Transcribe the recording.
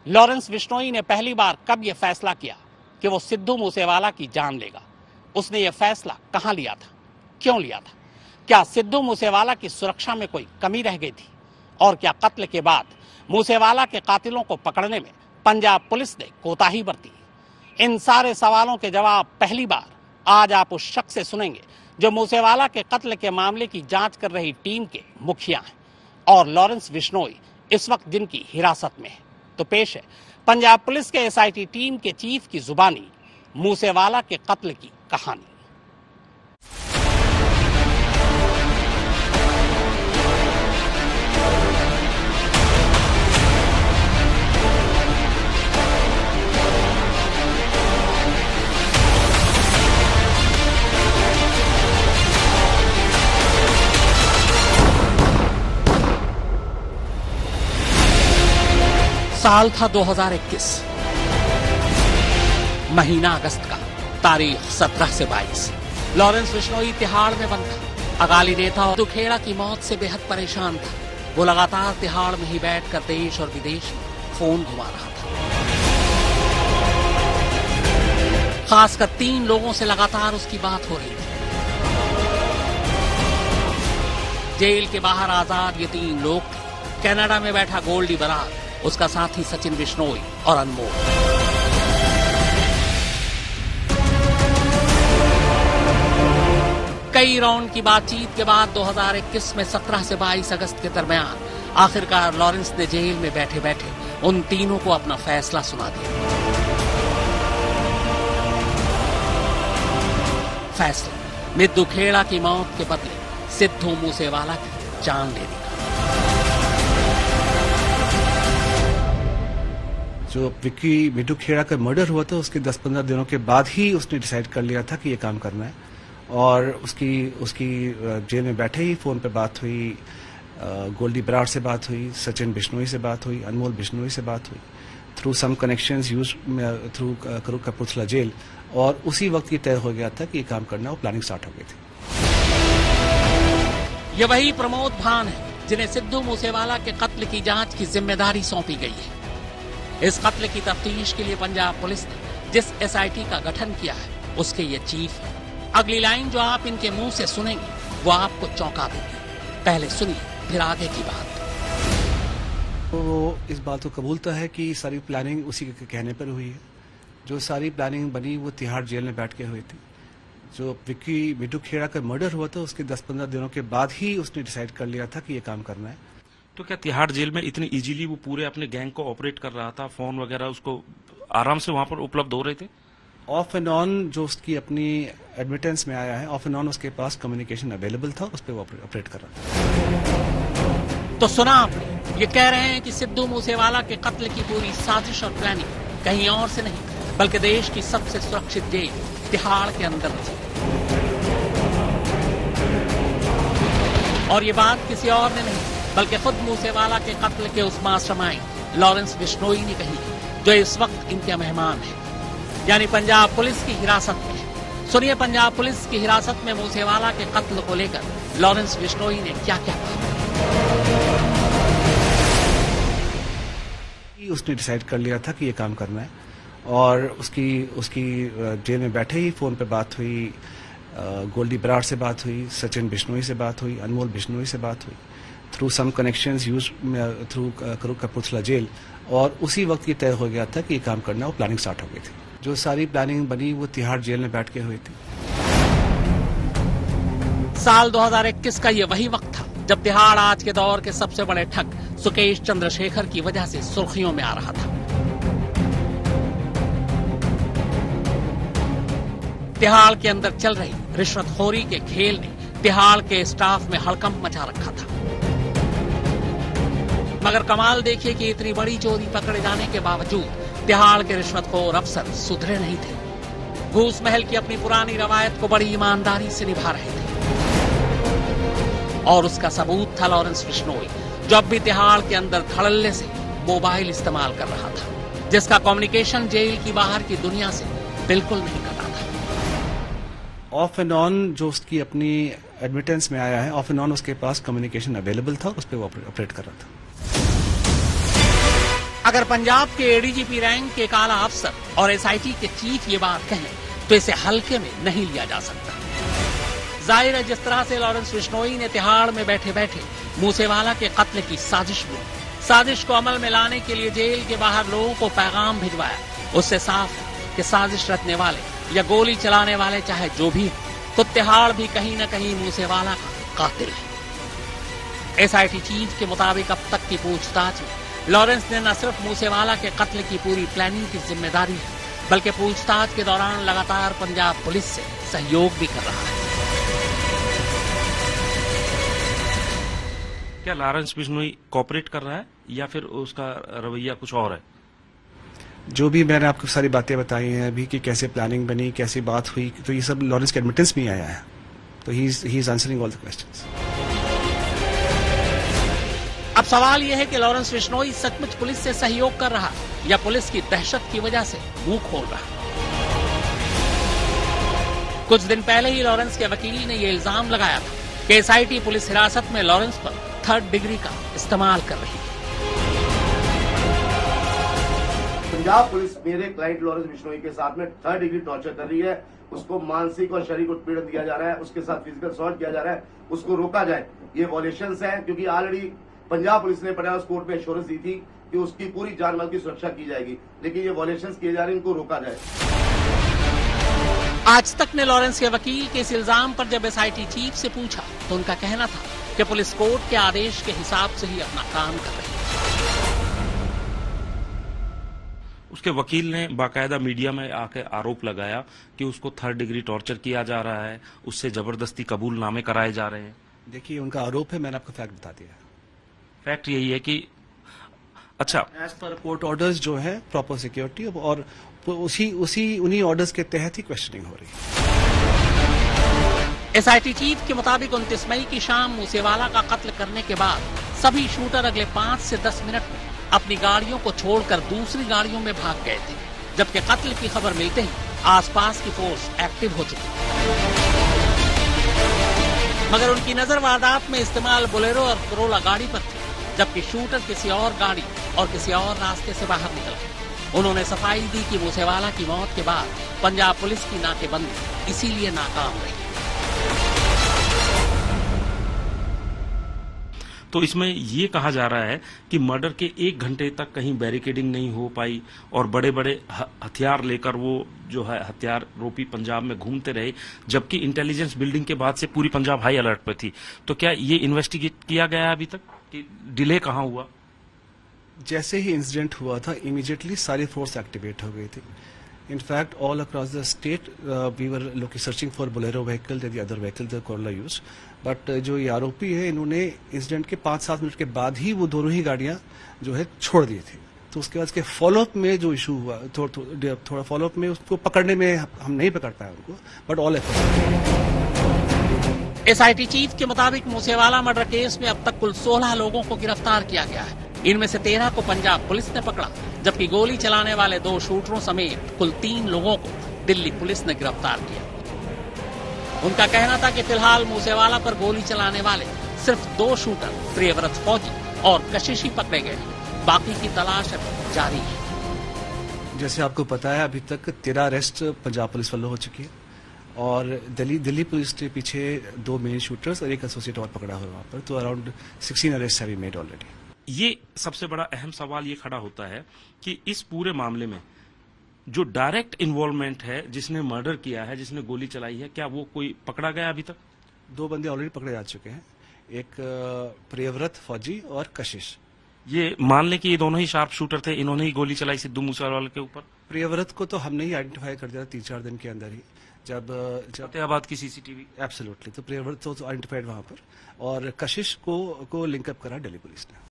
Lawrence Bishnoi ने पहली बार कब यह फैसला किया कि वो सिद्धू मूसेवाला की जान लेगा? उसने यह फैसला कहां लिया था, क्यों लिया था? क्या सिद्धू मूसेवाला की सुरक्षा में कोई कमी रह गई थी? और क्या कत्ल के बाद मूसेवाला के कातिलों को पकड़ने में पंजाब पुलिस ने कोताही बरती? इन सारे सवालों के जवाब पहली बार आज आप उस शख्स से सुनेंगे जो मूसेवाला के कत्ल के मामले की जांच कर रही टीम के मुखिया हैं और लॉरेंस बिश्नोई इस वक्त जिनकी हिरासत में है। तो पेश है पंजाब पुलिस के एसआईटी टीम के चीफ की जुबानी मूसेवाला के कत्ल की कहानी। साल था 2021, महीना अगस्त का, तारीख 17 से 22। लॉरेंस बिश्नोई तिहाड़ में बंद था। अकाली नेता दुखेड़ा की मौत से बेहद परेशान था। वो लगातार तिहाड़ में ही बैठकर देश और विदेश में फोन घुमा रहा था। खासकर 3 लोगों से लगातार उसकी बात हो रही थी। जेल के बाहर आजाद ये 3 लोग थे। कनाडा में बैठा गोल्डी बरार, उसका साथी सचिन बिश्नोई और अनमोल। कई राउंड की बातचीत के बाद 2021 में 17 से 22 अगस्त के दरमियान आखिरकार लॉरेंस ने जेल में बैठे बैठे उन तीनों को अपना फैसला सुना दिया। फैसला मिद्दू खेड़ा की मौत के बदले सिद्धू मूसेवाला की जान लेने का। जो विक्की मिद्दू खेड़ा का मर्डर हुआ था उसके 10-15 दिनों के बाद ही उसने डिसाइड कर लिया था कि ये काम करना है। और उसकी जेल में बैठे ही फोन पे बात हुई, गोल्डी बराड़ से बात हुई, सचिन बिश्नोई से बात हुई, अनमोल बिश्नोई से बात हुई, through some connections use through Kapurthala jail. और उसी वक्त ये तय हो गया था कि ये काम करना, वो प्लानिंग स्टार्ट हो गई थी। ये वही प्रमोद भान है जिन्हें सिद्धू मूसेवाला के कत्ल की जांच की जिम्मेदारी सौंपी गई है। इस कत्ल की तफ्तीश के लिए पंजाब पुलिस ने जिस एसआईटी का गठन किया है उसके ये चीफ है। अगली लाइन जो आप इनके मुंह से सुनेंगे वो आपको चौंका देगी। पहले सुनिए, फिर आगे की बात। वो इस बात को कबूलता है कि सारी प्लानिंग उसी के कहने पर हुई है। जो सारी प्लानिंग बनी वो तिहाड़ जेल में बैठ के हुई थी। जो विक्की मिद्दू खेड़ा का मर्डर हुआ था उसके 10-15 दिनों के बाद ही उसने डिसाइड कर लिया था कि ये काम करना है। तो क्या तिहाड़ जेल में इतनी इजीली वो पूरे अपने गैंग को ऑपरेट कर रहा था? फोन वगैरह उसको आराम से वहां पर उपलब्ध हो रहे थे? ऑफ एंड ऑन जो उसकी अपनी एडमिटेंस में आया है, ऑफ एंड ऑन उसके पास कम्युनिकेशन अवेलेबल था, उस पर वो ऑपरेट कर रहा था। तो सुना आपने, ये कह रहे हैं कि सिद्धू मूसेवाला के कत्ल की पूरी साजिश और प्लानिंग कहीं और से नहीं बल्कि देश की सबसे सुरक्षित जेल तिहाड़ के अंदर थी। और ये बात किसी और ने नहीं बल्कि खुद मूसेवाला के कत्ल के उस मास्टरमाइंड लॉरेंस बिश्नोई ने कही, जो इस वक्त इनके मेहमान है, यानी पंजाब पुलिस की हिरासत में है। सुनिए पंजाब पुलिस की हिरासत में मूसेवाला के कत्ल को लेकर लॉरेंस बिश्नोई ने क्या क्या कहा। उसने डिसाइड कर लिया था कि ये काम करना है। और उसकी जेल में बैठे ही फोन पे बात हुई, गोल्डी बराड़ से बात हुई, सचिन बिश्नोई से बात हुई, अनमोल बिश्नोई से बात हुई, through some connections use through Kapurthala jail. और उसी वक्त ये तय हो गया था कि ये काम करना, वो प्लानिंग स्टार्ट हो गई थी। जो सारी प्लानिंग बनी वो तिहाड़ जेल में बैठ के हुई थी। साल 2021 का ये वही वक्त था जब तिहाड़ आज के दौर के सबसे बड़े ठग सुकेश चंद्रशेखर की वजह से सुर्खियों में आ रहा था। तिहाड़ के अंदर चल रही रिश्वतखोरी के खेल ने तिहाड़ के स्टाफ में हड़कंप मचा रखा था। मगर कमाल देखिए कि इतनी बड़ी चोरी पकड़े जाने के बावजूद तिहाड़ के रिश्वतखोर अफसर सुधरे नहीं थे। घूस महल की अपनी पुरानी रवायत को बड़ी ईमानदारी से निभा रहे थे। और उसका सबूत था लॉरेंस बिश्नोई, जो अब भी तिहाड़ के अंदर धड़ल्ले से मोबाइल इस्तेमाल कर रहा था, जिसका कम्युनिकेशन जेल की बाहर की दुनिया से बिल्कुल नहीं कटा था। ऑफ एंड ऑन जो उसकी अपनी एडमिटेंस में आया है, ऑफ एंड ऑन उसके पास कम्युनिकेशन अवेलेबल था, उस पर वो ऑपरेट कर रहा था। अगर पंजाब के एडीजीपी रैंक के काला अफसर और एसआईटी के चीफ ये बात कहें तो इसे हल्के में नहीं लिया जा सकता। जाहिर है जिस तरह से लॉरेंस बिश्नोई ने तिहाड़ में बैठे बैठे मूसेवाला के कत्ल की साजिश बुनी, साजिश को अमल में लाने के लिए जेल के बाहर लोगों को पैगाम भिजवाया, उससे साफ है कि साजिश रचने वाले या गोली चलाने वाले चाहे जो भी हो, तो तिहाड़ भी कहीं न कहीं मूसेवाला का कातिल है। एसआईटी चीफ के मुताबिक अब तक की पूछताछ में लॉरेंस ने न सिर्फ मूसेवाला के कत्ल की पूरी प्लानिंग की जिम्मेदारी है, बल्कि पूछताछ के दौरान लगातार पंजाब पुलिस से सहयोग भी कर रहा है। क्या लॉरेंस बिश्नोई कोऑपरेट कर रहा है या फिर उसका रवैया कुछ और है? जो भी मैंने आपको सारी बातें बताई हैं अभी कि कैसे प्लानिंग बनी, कैसी बात हुई, तो ये सब लॉरेंस के एडमिटेंस में आया है, तो he is answering all the questions. अब सवाल यह है कि लॉरेंस बिश्नोई सचमुच पुलिस से सहयोग कर रहा है या पुलिस की दहशत की वजह से मुंह खोल रहा है। कुछ दिन पहले ही लॉरेंस के वकील ने यह इल्जाम लगाया था कि एसआईटी पुलिस हिरासत में लॉरेंस पर 3rd डिग्री का इस्तेमाल कर रही है। पंजाब पुलिस मेरे क्लाइंट लॉरेंस बिश्नोई के साथ में 3rd डिग्री टॉर्चर कर रही है। उसको मानसिक और शारीरिक उत्पीड़न दिया जा रहा है, उसके साथ फिजिकल असॉल्ट किया जा रहा है, उसको रोका जाए। ये वॉयलेशंस है, क्योंकि ऑलरेडी पंजाब पुलिस ने पटियाला कोर्ट में एश्योरेंस दी थी कि उसकी पूरी जान माल की सुरक्षा की जाएगी, लेकिन ये वॉयलेशंस किए जा रहे हैं, इनको रोका जाए। आज तक ने लॉरेंस के वकील के इस इल्जाम पर जब एसआईटी चीफ से पूछा तो उनका कहना था कि पुलिस कोर्ट के आदेश के हिसाब से ही अपना काम कर रही है। उसके वकील ने बाकायदा मीडिया में आकर आरोप लगाया कि उसको 3rd डिग्री टॉर्चर किया जा रहा है, उससे जबरदस्ती कबूलनामे कराए जा रहे हैं। देखिए उनका आरोप है, मैंने आपको फैक्ट बता दिया। फैक्ट यही है कि अच्छा एज पर कोर्ट ऑर्डर्स जो है प्रॉपर सिक्योरिटी और उन्हीं ऑर्डर्स के तहत ही क्वेश्चनिंग हो रही है। एसआईटी चीफ के मुताबिक 29 मई की शाम मूसेवाला का कत्ल करने के बाद सभी शूटर अगले 5 से 10 मिनट में अपनी गाड़ियों को छोड़कर दूसरी गाड़ियों में भाग गए थे, जबकि कत्ल की खबर मिलते ही आसपास की फोर्स एक्टिव हो चुकी थी। मगर उनकी नजर वारदात में इस्तेमाल बोलेरो और करोला गाड़ी पर थी, जबकि शूटर किसी और गाड़ी और किसी और रास्ते से बाहर निकल गए। उन्होंने सफाई दी कि मूसेवाला की मौत के बाद पंजाब पुलिस की नाकेबंदी इसीलिए नाकाम रही। तो इसमें ये कहा जा रहा है कि मर्डर के 1 घंटे तक कहीं बैरिकेडिंग नहीं हो पाई और बड़े बड़े हथियार लेकर वो जो है हथियार रोपी पंजाब में घूमते रहे, जबकि इंटेलिजेंस बिल्डिंग के बाद से पूरी पंजाब हाई अलर्ट पर थी। तो क्या ये इन्वेस्टिगेट किया गया अभी तक कि डिले कहाँ हुआ? जैसे ही इंसिडेंट हुआ था इमीडिएटली सारी फोर्स एक्टिवेट हो गई थी। In fact all across the state we were looking searching for Bolero vehicle the other vehicle the Corolla use, but जो ये आरोपी है इन्होंने इंसिडेंट के 5-7 मिनट के बाद ही वो दोनों ही गाड़ियां जो है छोड़ दी थी। तो उसके बाद के फॉलोअप में जो इशू हुआ थोड़ा फॉलोअप में उसको पकड़ने में हम नहीं पकड़ पाए उनको, but all efforts. SIT chief के मुताबिक मूसेवाला मर्डर केस में अब तक कुल 16 लोगों को गिरफ्तार किया गया है। इनमें से 13 को पंजाब पुलिस ने पकड़ा, जबकि गोली चलाने वाले 2 शूटरों समेत कुल 3 लोगों को दिल्ली पुलिस ने गिरफ्तार किया। उनका कहना था कि फिलहाल मूसेवाला पर गोली चलाने वाले सिर्फ 2 शूटर प्रियव्रत फौजी और कशिश ही पकड़े गए, बाकी की तलाश अभी जारी है। जैसे आपको पता है अभी तक 13 अरेस्ट पंजाब पुलिस वालों हो चुकी है और दिल्ली पुलिस के पीछे 2 मेन शूटर्स और 1 एसोसिएट और पकड़ा हुआ वहां पर, तो around 16 arrest have been made already. ये सबसे बड़ा अहम सवाल ये खड़ा होता है कि इस पूरे मामले में जो डायरेक्ट इन्वॉल्वमेंट है, जिसने मर्डर किया है, जिसने गोली चलाई है, क्या वो कोई पकड़ा गया अभी तक? 2 बंदे ऑलरेडी पकड़े जा चुके हैं, एक प्रियव्रत फौजी और कशिश। ये मान लें कि ये दोनों ही शार्प शूटर थे, इन्होंने ही गोली चलाई सिद्धू मूसेवाला के ऊपर। प्रियव्रत को तो हमने ही आइडेंटिफाई कर दिया 3-4 दिन के अंदर ही, जब फतेहाबाद की सीसीटीवी। एब्सोल्युटली, तो प्रियव्रत तो आइडेंटिफाइड वहां पर और कशिश को लिंकअप करा दिल्ली पुलिस ने।